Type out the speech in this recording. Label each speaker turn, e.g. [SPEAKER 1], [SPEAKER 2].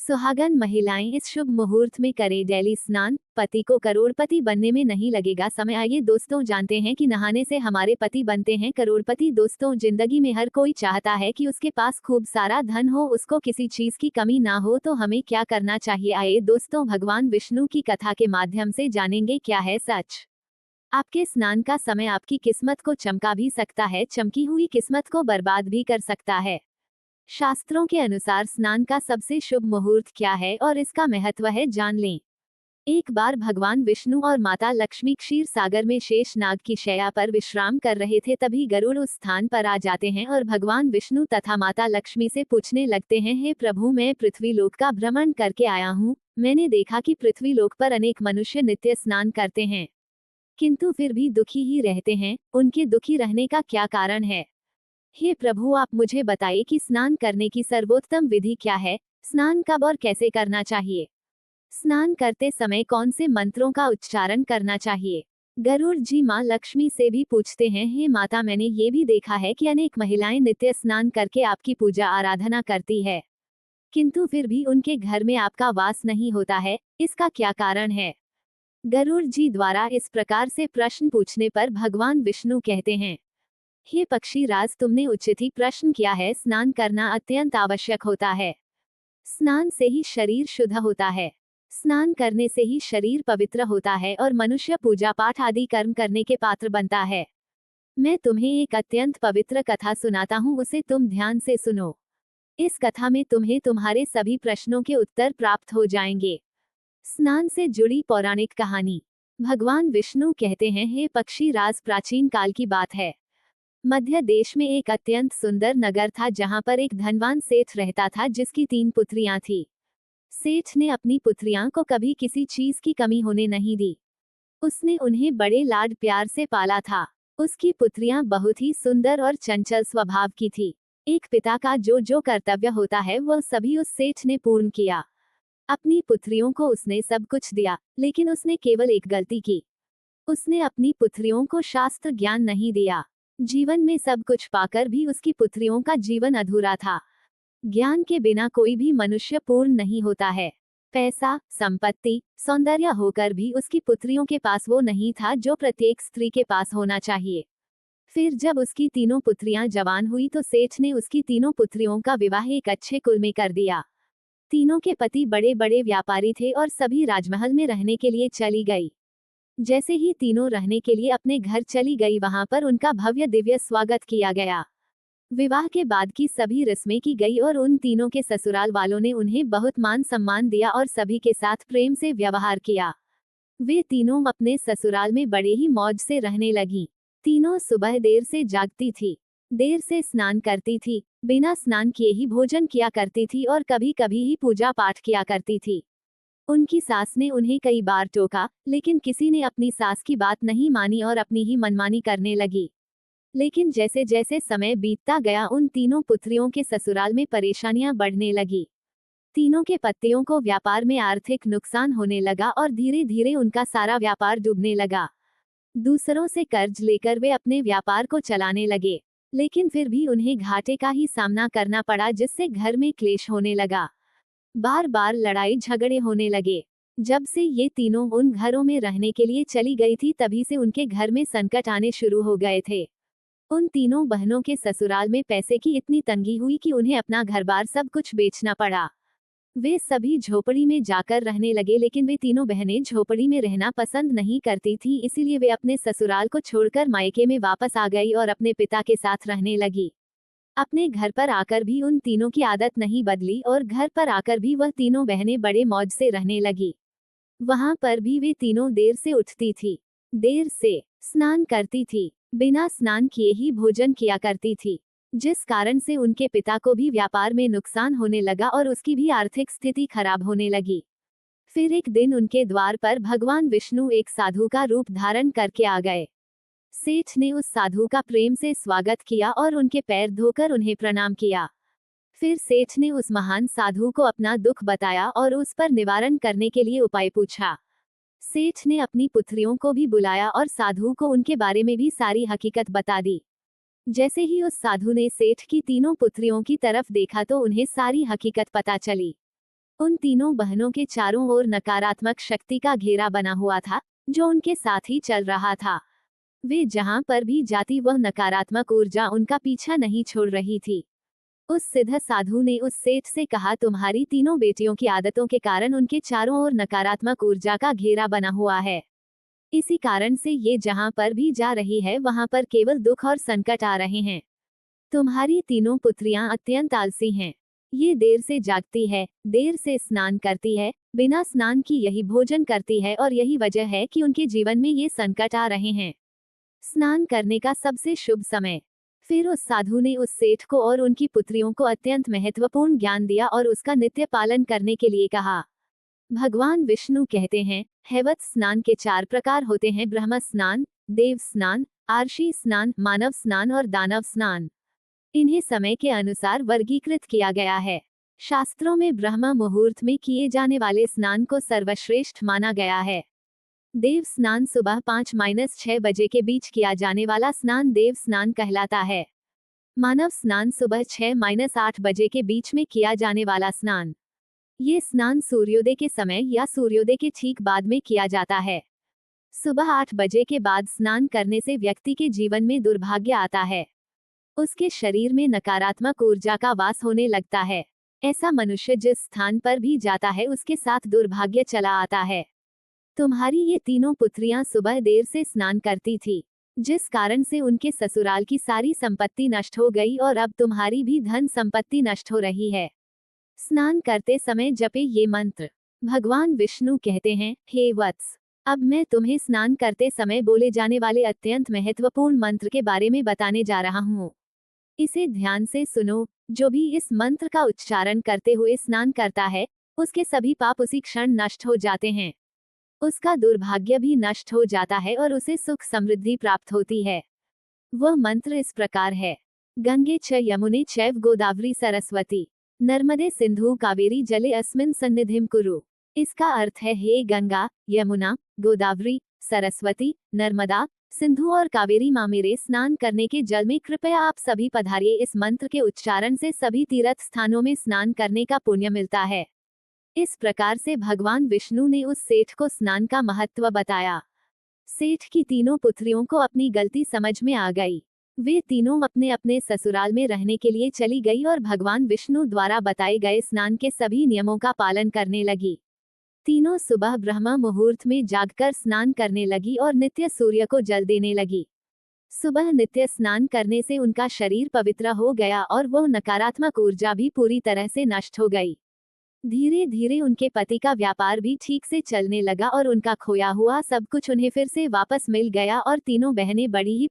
[SPEAKER 1] सुहागन महिलाएं इस शुभ मुहूर्त में करें डेली स्नान। पति को करोड़पति बनने में नहीं लगेगा समय। आइए दोस्तों जानते हैं कि नहाने से हमारे पति बनते हैं करोड़पति। दोस्तों, जिंदगी में हर कोई चाहता है कि उसके पास खूब सारा धन हो, उसको किसी चीज की कमी ना हो। तो हमें क्या करना चाहिए? आइए दोस्तों भगवान विष्णु की कथा के माध्यम से जानेंगे क्या है सच। आपके स्नान का समय आपकी किस्मत को चमका भी सकता है, चमकी हुई किस्मत को बर्बाद भी कर सकता है। शास्त्रों के अनुसार स्नान का सबसे शुभ मुहूर्त क्या है और इसका महत्व है, जान लें। एक बार भगवान विष्णु और माता लक्ष्मी क्षीर सागर में शेष नाग की शैया पर विश्राम कर रहे थे। तभी गरुड़ उस स्थान पर आ जाते हैं और भगवान विष्णु तथा माता लक्ष्मी से पूछने लगते हैं, हे प्रभु, मैं पृथ्वी लोक का भ्रमण करके आया हूँ। मैंने देखा कि पृथ्वी लोक पर अनेक मनुष्य नित्य स्नान करते हैं, किंतु फिर भी दुखी ही रहते हैं। उनके दुखी रहने का क्या कारण है? हे प्रभु, आप मुझे बताइए कि स्नान करने की सर्वोत्तम विधि क्या है? स्नान कब और कैसे करना चाहिए? स्नान करते समय कौन से मंत्रों का उच्चारण करना चाहिए? गरुड़ जी माँ लक्ष्मी से भी पूछते हैं, हे माता, मैंने ये भी देखा है कि अनेक महिलाएं नित्य स्नान करके आपकी पूजा आराधना करती है, किंतु फिर भी उनके घर में आपका वास नहीं होता है। इसका क्या कारण है? गरुड़ जी द्वारा इस प्रकार से प्रश्न पूछने पर भगवान विष्णु कहते हैं, हे पक्षी राज, तुमने उचित ही प्रश्न किया है। स्नान करना अत्यंत आवश्यक होता है। स्नान से ही शरीर शुद्ध होता है। स्नान करने से ही शरीर पवित्र होता है और मनुष्य पूजा पाठ आदि कर्म करने के पात्र बनता है। मैं तुम्हें एक अत्यंत पवित्र कथा सुनाता हूँ, उसे तुम ध्यान से सुनो। इस कथा में तुम्हें तुम्हारे सभी प्रश्नों के उत्तर प्राप्त हो जाएंगे। स्नान से जुड़ी पौराणिक कहानी। भगवान विष्णु कहते हैं, हे पक्षी राज, प्राचीन काल की बात है। मध्य देश में एक अत्यंत सुंदर नगर था, जहां पर एक धनवान सेठ रहता था, जिसकी 3 पुत्रियां थी। सेठ ने अपनी पुत्रियां को कभी किसी चीज की कमी होने नहीं दी। उसने उन्हें बड़े लाड प्यार से पाला था। उसकी पुत्रियां बहुत ही सुंदर और चंचल स्वभाव की थी। एक पिता का जो जो कर्तव्य होता है वह सभी उस सेठ ने पूर्ण किया। अपनी पुत्रियों को उसने सब कुछ दिया, लेकिन उसने केवल एक गलती की। उसने अपनी पुत्रियों को शास्त्र ज्ञान नहीं दिया। जीवन में सब कुछ पाकर भी उसकी पुत्रियों का जीवन अधूरा था। ज्ञान के बिना कोई भी मनुष्य पूर्ण नहीं होता है। पैसा, संपत्ति, सौंदर्य होकर भी उसकी पुत्रियों के पास वो नहीं था जो प्रत्येक स्त्री के पास होना चाहिए। फिर जब उसकी तीनों पुत्रियां जवान हुई तो सेठ ने उसकी तीनों पुत्रियों का विवाह एक अच्छे कुल में कर दिया। तीनों के पति बड़े बड़े व्यापारी थे और सभी राजमहल में रहने के लिए चली गई। जैसे ही तीनों रहने के लिए अपने घर चली गई, वहां पर उनका भव्य दिव्य स्वागत किया गया। विवाह के बाद की सभी रस्में की गई और उन तीनों के ससुराल वालों ने उन्हें बहुत मान सम्मान दिया और सभी के साथ प्रेम से व्यवहार किया। वे तीनों अपने ससुराल में बड़े ही मौज से रहने लगी। तीनों सुबह देर से जागती थी, देर से स्नान करती थी, बिना स्नान किए ही भोजन किया करती थी और कभी कभी ही पूजा पाठ किया करती थी। उनकी सास ने उन्हें कई बार टोका, लेकिन किसी ने अपनी सास की बात नहीं मानी और अपनी ही मनमानी करने लगी। लेकिन जैसे जैसे समय बीतता गया, उन तीनों पुत्रियों के ससुराल में परेशानियां बढ़ने लगी। तीनों के पतियों को व्यापार में आर्थिक नुकसान होने लगा और धीरे धीरे उनका सारा व्यापार डूबने लगा। दूसरों से कर्ज लेकर वे अपने व्यापार को चलाने लगे, लेकिन फिर भी उन्हें घाटे का ही सामना करना पड़ा, जिससे घर में क्लेश होने लगा। बार बार लड़ाई झगड़े होने लगे। जब से ये तीनों उन घरों में रहने के लिए चली गई थी, तभी से उनके घर में संकट आने शुरू हो गए थे। उन तीनों बहनों के ससुराल में पैसे की इतनी तंगी हुई कि उन्हें अपना घर बार सब कुछ बेचना पड़ा। वे सभी झोपड़ी में जाकर रहने लगे, लेकिन वे तीनों बहनें झोपड़ी में रहना पसंद नहीं करती थीं, इसीलिए वे अपने ससुराल को छोड़कर मायके में वापस आ गई और अपने पिता के साथ रहने लगी। अपने घर पर आकर भी उन तीनों की आदत नहीं बदली और घर पर आकर भी वह तीनों बहनें बड़े मौज से रहने लगी। वहां पर भी वे तीनों देर से उठती थी, देर से स्नान करती थी, बिना स्नान किए ही भोजन किया करती थी, जिस कारण से उनके पिता को भी व्यापार में नुकसान होने लगा और उसकी भी आर्थिक स्थिति खराब होने लगी। फिर एक दिन उनके द्वार पर भगवान विष्णु एक साधु का रूप धारण करके आ गए। सेठ ने उस साधु का प्रेम से स्वागत किया और उनके पैर धोकर उन्हें प्रणाम किया। फिर सेठ ने उस महान साधु को अपना दुख बताया और उस पर निवारण करने के लिए उपाय पूछा। सेठ ने अपनी पुत्रियों को भी बुलाया और साधु को उनके बारे में भी सारी हकीकत बता दी। जैसे ही उस साधु ने सेठ की तीनों पुत्रियों की तरफ देखा तो उन्हें सारी हकीकत पता चली। उन तीनों बहनों के चारों ओर नकारात्मक शक्ति का घेरा बना हुआ था, जो उनके साथ ही चल रहा था। वे जहां पर भी जाती वह नकारात्मक ऊर्जा उनका पीछा नहीं छोड़ रही थी। उस सिद्ध साधु ने उस सेठ से कहा, तुम्हारी तीनों बेटियों की आदतों के कारण उनके चारों ओर नकारात्मक ऊर्जा का घेरा बना हुआ है। इसी कारण से ये जहां पर भी जा रही है वहां पर केवल दुख और संकट आ रहे हैं। तुम्हारी तीनों पुत्रियां अत्यंत आलसी हैं। ये देर से जागती है, देर से स्नान करती है, बिना स्नान की यही भोजन करती है और यही वजह है कि उनके जीवन में ये संकट आ रहे हैं। स्नान करने का सबसे शुभ समय। फिर उस साधु ने उस सेठ को और उनकी पुत्रियों को अत्यंत महत्वपूर्ण ज्ञान दिया और उसका नित्य पालन करने के लिए कहा। भगवान विष्णु कहते हैं, हैवत स्नान के 4 प्रकार होते हैं: ब्रह्म स्नान, देव स्नान, आर्षि स्नान, मानव स्नान और दानव स्नान। इन्हें समय के अनुसार वर्गीकृत किया गया है। शास्त्रों में ब्रह्म मुहूर्त में किए जाने वाले स्नान को सर्वश्रेष्ठ माना गया है। देव स्नान सुबह 5-6 बजे के बीच किया जाने वाला स्नान देव स्नान कहलाता है। मानव स्नान सुबह 6-8 बजे के बीच में किया जाने वाला स्नान। ये स्नान सूर्योदय के समय या सूर्योदय के ठीक बाद में किया जाता है। सुबह 8 बजे के बाद स्नान करने से व्यक्ति के जीवन में दुर्भाग्य आता है। उसके शरीर में नकारात्मक ऊर्जा का वास होने लगता है। ऐसा मनुष्य जिस स्थान पर भी जाता है उसके साथ दुर्भाग्य चला आता है। तुम्हारी ये तीनों पुत्रियां सुबह देर से स्नान करती थी, जिस कारण से उनके ससुराल की सारी संपत्ति नष्ट हो गई और अब तुम्हारी भी धन संपत्ति नष्ट हो रही है। स्नान करते समय जपे ये मंत्र। भगवान विष्णु कहते हैं, हे वत्स, अब मैं तुम्हें स्नान करते समय बोले जाने वाले अत्यंत महत्वपूर्ण मंत्र के बारे में बताने जा रहा हूँ। इसे ध्यान से सुनो। जो भी इस मंत्र का उच्चारण करते हुए स्नान करता है, उसके सभी पाप उसी क्षण नष्ट हो जाते हैं। उसका दुर्भाग्य भी नष्ट हो जाता है और उसे सुख समृद्धि प्राप्त होती है। वह मंत्र इस प्रकार है: गंगे च यमुने चैव गोदावरी सरस्वती नर्मदे सिंधु कावेरी जले अस्मिन् सन्निधिं कुरु। इसका अर्थ है, हे गंगा, यमुना, गोदावरी, सरस्वती, नर्मदा, सिंधु और कावेरी माँ, मेरे स्नान करने के जल में कृपया आप सभी पधारिए। इस मंत्र के उच्चारण से सभी तीर्थ स्थानों में स्नान करने का पुण्य मिलता है। इस प्रकार से भगवान विष्णु ने उस सेठ को स्नान का महत्व बताया। सेठ की तीनों पुत्रियों को अपनी गलती समझ में आ गई। वे तीनों अपने अपने ससुराल में रहने के लिए चली गई और भगवान विष्णु द्वारा बताए गए स्नान के सभी नियमों का पालन करने लगी। तीनों सुबह ब्रह्म मुहूर्त में जागकर स्नान करने लगी और नित्य सूर्य को जल देने लगी। सुबह नित्य स्नान करने से उनका शरीर पवित्र हो गया और वह नकारात्मक ऊर्जा भी पूरी तरह से नष्ट हो गई। धीरे धीरे उनके पति का व्यापार भी ठीक से चलने लगा और उनका खोया हुआ सब कुछ उन्हें फिर से वापस मिल गया और तीनों बहनें बड़ी ही